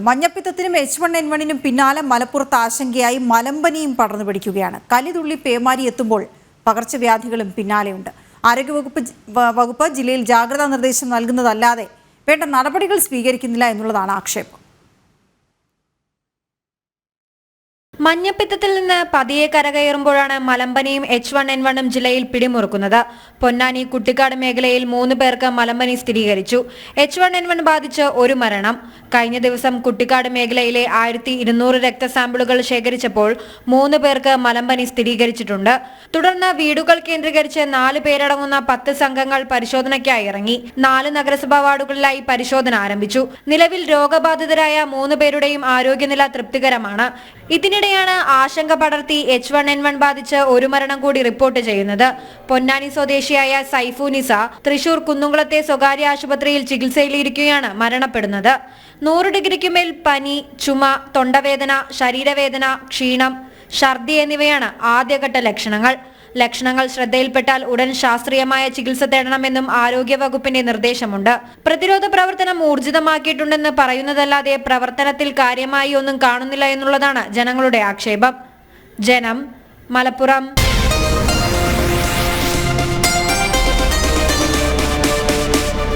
മഞ്ഞപ്പിത്തത്തിനും H1N1 പിന്നാലെ മലപ്പുറത്ത് ആശങ്കയായി മലമ്പനിയും പടർന്നു പിടിക്കുകയാണ്. കലിതുള്ളി പേമാരി എത്തുമ്പോൾ പകർച്ചവ്യാധികളും പിന്നാലെയുണ്ട്. ആരോഗ്യവകുപ്പ് ജില്ലയിൽ ജാഗ്രതാ നിർദ്ദേശം നൽകുന്നതല്ലാതെ വേണ്ട നടപടികൾ സ്വീകരിക്കുന്നില്ല എന്നുള്ളതാണ് ആക്ഷേപം. മഞ്ഞപ്പിത്തത്തിൽ നിന്ന് പതിയെ കരകയറുമ്പോഴാണ് മലമ്പനിയും H1N1 ജില്ലയിൽ പിടിമുറുക്കുന്നത്. പൊന്നാനി കുട്ടിക്കാട് മേഖലയിൽ 3 പേർക്ക് മലമ്പനി സ്ഥിരീകരിച്ചു. H1N1 ബാധിച്ച് ഒരു മരണം. കഴിഞ്ഞ ദിവസം കുട്ടിക്കാട് മേഖലയിലെ 1200 രക്തസാമ്പിളുകൾ ശേഖരിച്ചപ്പോൾ 3 പേർക്ക് മലമ്പനി സ്ഥിരീകരിച്ചിട്ടുണ്ട്. തുടർന്ന് വീടുകൾ കേന്ദ്രീകരിച്ച് 4 പേരടങ്ങുന്ന 10 സംഘങ്ങൾ പരിശോധനയ്ക്കായി ഇറങ്ങി. 4 നഗരസഭാ വാർഡുകളിലായി പരിശോധന ആരംഭിച്ചു. നിലവിൽ രോഗബാധിതരായ 3 പേരുടെയും ആരോഗ്യനില തൃപ്തികരമാണ്. ഇതിനിടെയാണ് ആശങ്ക പടർത്തി H1N1 ബാധിച്ച് ഒരു മരണം കൂടി റിപ്പോർട്ട് ചെയ്യുന്നത്. പൊന്നാനി സ്വദേശിയായ സൈഫുനിസ തൃശൂർ കുന്നുംകുളത്തെ സ്വകാര്യ ആശുപത്രിയിൽ ചികിത്സയിലിരിക്കുകയാണ് മരണപ്പെടുന്നത്. 100 ഡിഗ്രിക്ക് മേൽ പനി, ചുമ, തൊണ്ടവേദന, ശരീരവേദന, ക്ഷീണം, ഛർദി എന്നിവയാണ് ആദ്യഘട്ട ലക്ഷണങ്ങൾ ശ്രദ്ധയിൽപ്പെട്ടാൽ ഉടൻ ശാസ്ത്രീയമായ ചികിത്സ തേടണമെന്നും ആരോഗ്യവകുപ്പിന്റെ നിർദ്ദേശമുണ്ട്. പ്രതിരോധ പ്രവർത്തനം ഊർജിതമാക്കിയിട്ടുണ്ടെന്ന് പറയുന്നതല്ലാതെ പ്രവർത്തനത്തിൽ കാര്യമായി ഒന്നും കാണുന്നില്ല എന്നുള്ളതാണ് ജനങ്ങളുടെ ആക്ഷേപം. ജനം, മലപ്പുറം.